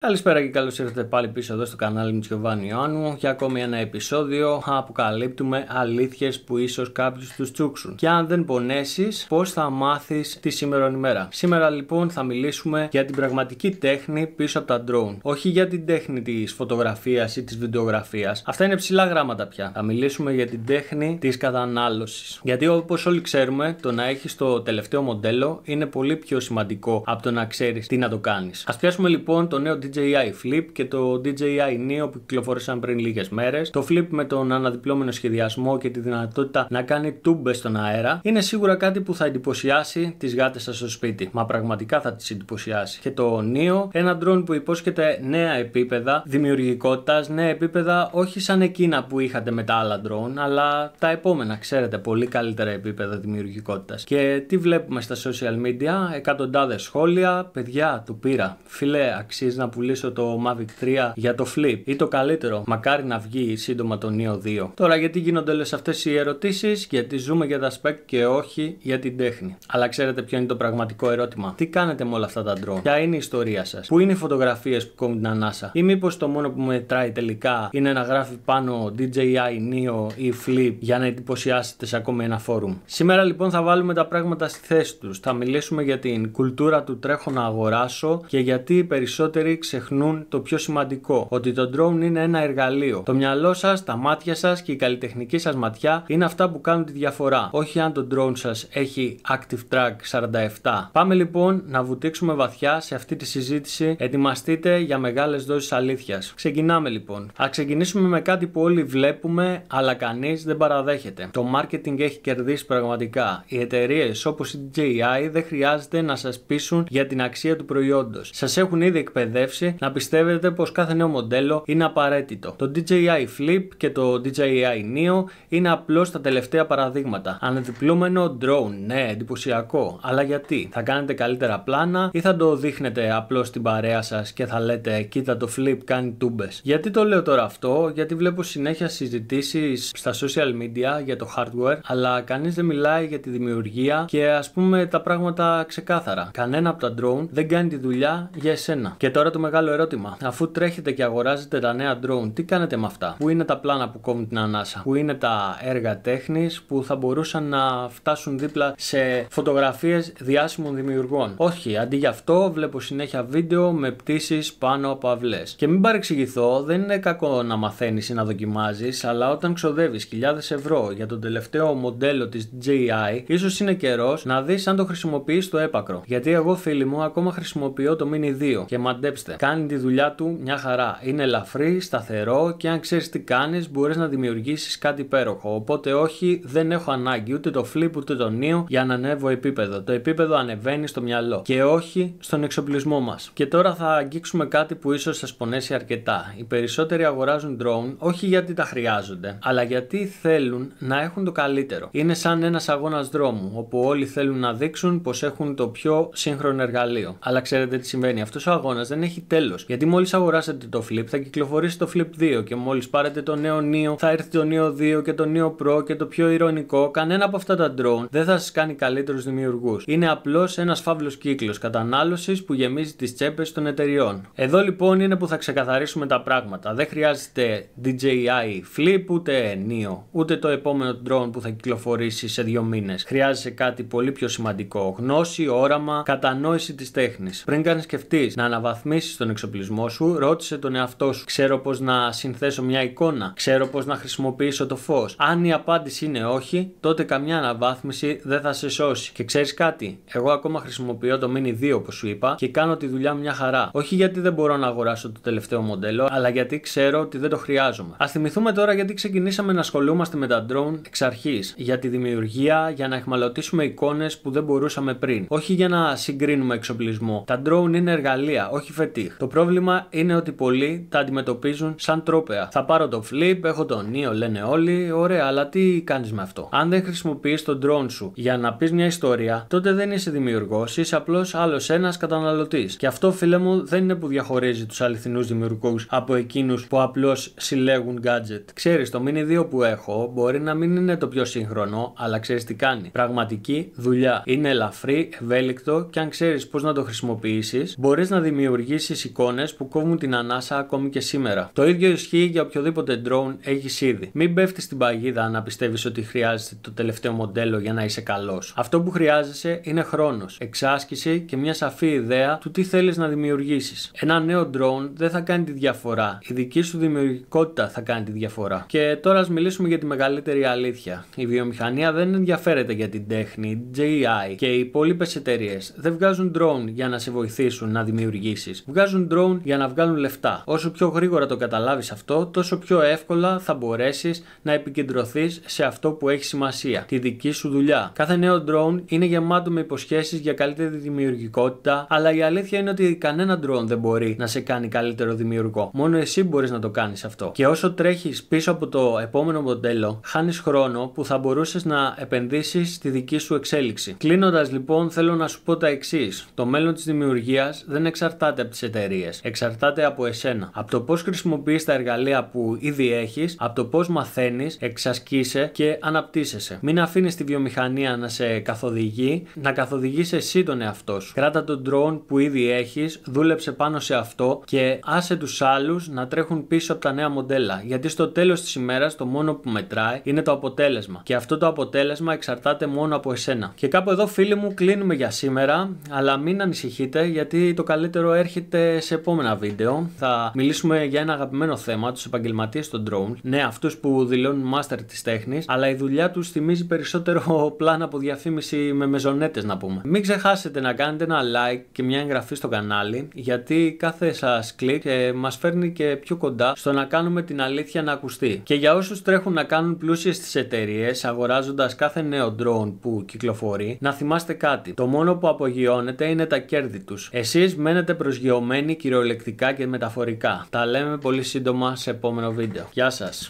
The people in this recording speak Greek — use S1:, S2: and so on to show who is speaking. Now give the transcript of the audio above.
S1: Καλησπέρα και καλώς ήρθατε πάλι πίσω εδώ στο κανάλι μου Γιωβάνι Ιωάννου για ακόμη ένα επεισόδιο. Αποκαλύπτουμε αλήθειες που ίσως κάποιους τους τσούξουν. Και αν δεν πονέσεις, πώς θα μάθεις τη σήμερον ημέρα. Σήμερα λοιπόν θα μιλήσουμε για την πραγματική τέχνη πίσω από τα drone. Όχι για την τέχνη της φωτογραφίας ή της βιντεογραφίας. Αυτά είναι ψηλά γράμματα πια. Θα μιλήσουμε για την τέχνη της κατανάλωσης. Γιατί όπως όλοι ξέρουμε, το να έχεις το τελευταίο μοντέλο είναι πολύ πιο σημαντικό από το να ξέρεις τι να το κάνεις. Ας πιάσουμε λοιπόν το νέο DJI Flip και το DJI Neo που κυκλοφόρησαν πριν λίγες μέρες. Το Flip με τον αναδιπλώμενο σχεδιασμό και τη δυνατότητα να κάνει τούμπες στον αέρα είναι σίγουρα κάτι που θα εντυπωσιάσει τις γάτες σας στο σπίτι. Μα πραγματικά θα τις εντυπωσιάσει. Και το Neo, ένα drone που υπόσχεται νέα επίπεδα δημιουργικότητας, νέα επίπεδα όχι σαν εκείνα που είχατε με τα άλλα drone, αλλά τα επόμενα, ξέρετε, πολύ καλύτερα επίπεδα δημιουργικότητας. Και τι βλέπουμε στα social media, εκατοντάδες σχόλια. Παιδιά, το πήρα. Φίλε, αξίζει να πουλήσω το Mavic 3 για το Flip ή το καλύτερο, μακάρι να βγει σύντομα το Neo 2. Τώρα γιατί γίνονται όλες αυτές οι ερωτήσεις? Γιατί ζούμε για τα spec και όχι για την τέχνη. Αλλά ξέρετε ποιο είναι το πραγματικό ερώτημα? Τι κάνετε με όλα αυτά τα drone? Ποια είναι η ιστορία σας? Πού είναι οι φωτογραφίες που κόβουν την ανάσα? Ή μήπως το μόνο που μετράει τελικά είναι να γράφει πάνω DJI Neo ή Flip για να εντυπωσιάσετε σε ακόμη ένα forum? Σήμερα λοιπόν θα βάλουμε τα πράγματα στη θέση τους. Θα μιλήσουμε για την κουλτούρα του τρέχω να αγοράσω και γιατί οι περισσότεροι ξεχνούν το πιο σημαντικό, ότι το drone είναι ένα εργαλείο. Το μυαλό σας, τα μάτια σας και η καλλιτεχνική σας ματιά είναι αυτά που κάνουν τη διαφορά. Όχι αν το drone σας έχει Active Track 47. Πάμε λοιπόν να βουτήξουμε βαθιά σε αυτή τη συζήτηση. Ετοιμαστείτε για μεγάλες δόσεις αλήθειας. Ξεκινάμε λοιπόν. Ας ξεκινήσουμε με κάτι που όλοι βλέπουμε, αλλά κανείς δεν παραδέχεται. Το marketing έχει κερδίσει πραγματικά. Οι εταιρείες όπως η DJI δεν χρειάζεται να σας πείσουν για την αξία του προϊόντος. Σας έχουν ήδη εκπαιδεύσει να πιστεύετε πως κάθε νέο μοντέλο είναι απαραίτητο. Το DJI Flip και το DJI Neo είναι απλώς τα τελευταία παραδείγματα. Αναδιπλούμενο drone, ναι, εντυπωσιακό. Αλλά γιατί? Θα κάνετε καλύτερα πλάνα ή θα το δείχνετε απλώς στην παρέα σας και θα λέτε κοίτα το Flip κάνει τούμπες? Γιατί το λέω τώρα αυτό? Γιατί βλέπω συνέχεια συζητήσεις στα social media για το hardware, αλλά κανείς δεν μιλάει για τη δημιουργία και ας πούμε τα πράγματα ξεκάθαρα. Κανένα από τα drone δεν κάνει τη δουλειά για εσένα. Και τώρα το μεγάλο ερώτημα. Αφού τρέχετε και αγοράζετε τα νέα drone, τι κάνετε με αυτά? Πού είναι τα πλάνα που κόβουν την ανάσα? Πού είναι τα έργα τέχνης που θα μπορούσαν να φτάσουν δίπλα σε φωτογραφίες διάσημων δημιουργών? Όχι, αντί για αυτό βλέπω συνέχεια βίντεο με πτήσεις πάνω από αυλές. Και μην παρεξηγηθώ, δεν είναι κακό να μαθαίνεις ή να δοκιμάζεις, αλλά όταν ξοδεύεις χιλιάδες ευρώ για το τελευταίο μοντέλο της DJI, ίσως είναι καιρός να δεις αν το χρησιμοποιείς στο έπακρο. Γιατί εγώ, φίλοι μου, ακόμα χρησιμοποιώ το Mini 2 και μαντέψτε, κάνει τη δουλειά του μια χαρά. Είναι ελαφρύ, σταθερό και αν ξέρεις τι κάνεις, μπορείς να δημιουργήσεις κάτι υπέροχο. Οπότε, όχι, δεν έχω ανάγκη ούτε το Flip ούτε το Neo για να ανέβω επίπεδο. Το επίπεδο ανεβαίνει στο μυαλό και όχι στον εξοπλισμό μας. Και τώρα θα αγγίξουμε κάτι που ίσως σας πονέσει αρκετά. Οι περισσότεροι αγοράζουν drone όχι γιατί τα χρειάζονται, αλλά γιατί θέλουν να έχουν το καλύτερο. Είναι σαν ένας αγώνας δρόμου, όπου όλοι θέλουν να δείξουν πως έχουν το πιο σύγχρονο εργαλείο. Αλλά ξέρετε τι συμβαίνει? Αυτός ο αγώνας δεν έχει τέλος. Γιατί μόλις αγοράσετε το Flip θα κυκλοφορήσει το Flip 2 και μόλις πάρετε το νέο Neo θα έρθει το Neo 2 και το Neo Pro και το πιο ειρωνικό, κανένα από αυτά τα drone δεν θα σας κάνει καλύτερους δημιουργούς. Είναι απλώς ένας φαύλος κύκλος κατανάλωσης που γεμίζει τις τσέπες των εταιριών. Εδώ λοιπόν είναι που θα ξεκαθαρίσουμε τα πράγματα. Δεν χρειάζεται DJI Flip ούτε Neo, ούτε το επόμενο drone που θα κυκλοφορήσει σε 2 μήνες. Χρειάζεσαι κάτι πολύ πιο σημαντικό. Γνώση, όραμα, κατανόηση της τέχνης. Πριν καν σκεφτείς να αναβαθμίσεις τον εξοπλισμό σου, ρώτησε τον εαυτό σου. Ξέρω πώς να συνθέσω μια εικόνα? Ξέρω πώς να χρησιμοποιήσω το φως? Αν η απάντηση είναι όχι, τότε καμιά αναβάθμιση δεν θα σε σώσει. Και ξέρεις κάτι? Εγώ ακόμα χρησιμοποιώ το Mini 2 όπως σου είπα και κάνω τη δουλειά μια χαρά. Όχι γιατί δεν μπορώ να αγοράσω το τελευταίο μοντέλο, αλλά γιατί ξέρω ότι δεν το χρειάζομαι. Ας θυμηθούμε τώρα γιατί ξεκινήσαμε να ασχολούμαστε με τα drone εξ αρχής. Για τη δημιουργία, για να εχμαλωτήσουμε εικόνες που δεν μπορούσαμε πριν. Όχι για να συγκρίνουμε εξοπλισμό. Τα drone είναι εργαλεία, όχι φετίχ. Το πρόβλημα είναι ότι πολλοί τα αντιμετωπίζουν σαν τρόπαια. Θα πάρω το Flip, έχω το Neo, λένε όλοι. Ωραία, αλλά τι κάνεις με αυτό? Αν δεν χρησιμοποιείς το drone σου για να πεις μια ιστορία, τότε δεν είσαι δημιουργός, είσαι απλώς άλλος ένας καταναλωτής. Και αυτό, φίλε μου, δεν είναι που διαχωρίζει τους αληθινούς δημιουργούς από εκείνους που απλώς συλλέγουν gadget. Ξέρεις, το Mini 2 που έχω μπορεί να μην είναι το πιο σύγχρονο, αλλά ξέρεις τι κάνει? Πραγματική δουλειά. Είναι ελαφρύ, ευέλικτο και αν ξέρεις πώς να το χρησιμοποιήσεις, μπορείς να δημιουργήσεις επίσης εικόνες που κόβουν την ανάσα ακόμη και σήμερα. Το ίδιο ισχύει για οποιοδήποτε drone έχεις ήδη. Μην πέφτεις στην παγίδα να πιστεύεις ότι χρειάζεται το τελευταίο μοντέλο για να είσαι καλός. Αυτό που χρειάζεσαι είναι χρόνος, εξάσκηση και μια σαφή ιδέα του τι θέλεις να δημιουργήσεις. Ένα νέο drone δεν θα κάνει τη διαφορά. Η δική σου δημιουργικότητα θα κάνει τη διαφορά. Και τώρα ας μιλήσουμε για τη μεγαλύτερη αλήθεια. Η βιομηχανία δεν ενδιαφέρεται για την τέχνη, JI και οι υπόλοιπες εταιρείες δεν βγάζουν drone για να σε βοηθήσουν να δημιουργήσεις. Βγάζουν drone για να βγάλουν λεφτά. Όσο πιο γρήγορα το καταλάβεις αυτό, τόσο πιο εύκολα θα μπορέσεις να επικεντρωθείς σε αυτό που έχει σημασία, τη δική σου δουλειά. Κάθε νέο drone είναι γεμάτο με υποσχέσεις για καλύτερη δημιουργικότητα, αλλά η αλήθεια είναι ότι κανένα drone δεν μπορεί να σε κάνει καλύτερο δημιουργό. Μόνο εσύ μπορείς να το κάνεις αυτό. Και όσο τρέχεις πίσω από το επόμενο μοντέλο, χάνεις χρόνο που θα μπορούσες να επενδύσεις στη δική σου εξέλιξη. Κλείνοντας λοιπόν, θέλω να σου πω τα εξής. Το μέλλον της δημιουργίας δεν εξαρτάται από τις εταιρείες. Εξαρτάται από εσένα. Από το πώς χρησιμοποιείς τα εργαλεία που ήδη έχεις, από το πώς μαθαίνεις, εξασκείσαι και αναπτύσσεσαι. Μην αφήνεις τη βιομηχανία να σε καθοδηγεί, να καθοδηγείς εσύ τον εαυτό σου. Κράτα τον drone που ήδη έχεις, δούλεψε πάνω σε αυτό και άσε τους άλλους να τρέχουν πίσω από τα νέα μοντέλα. Γιατί στο τέλος της ημέρας το μόνο που μετράει είναι το αποτέλεσμα. Και αυτό το αποτέλεσμα εξαρτάται μόνο από εσένα. Και κάπου εδώ, φίλοι μου, κλείνουμε για σήμερα. Αλλά μην ανησυχείτε, γιατί το καλύτερο έρχεται σε επόμενα βίντεο. Θα μιλήσουμε για ένα αγαπημένο θέμα, τους επαγγελματίες των drone. Ναι, αυτούς που δηλώνουν master της τέχνης, αλλά η δουλειά τους θυμίζει περισσότερο πλάνα από διαφήμιση με μεζονέτες, να πούμε. Μην ξεχάσετε να κάνετε ένα like και μια εγγραφή στο κανάλι, γιατί κάθε σας κλικ μας φέρνει και πιο κοντά στο να κάνουμε την αλήθεια να ακουστεί. Και για όσους τρέχουν να κάνουν πλούσιες τις εταιρείες αγοράζοντας κάθε νέο drone που κυκλοφορεί, να θυμάστε κάτι. Το μόνο που απογειώνεται είναι τα κέρδη τους. Εσείς μένετε προσγειωμένοι κυριολεκτικά και μεταφορικά. Τα λέμε πολύ σύντομα σε επόμενο βίντεο. Γεια σας.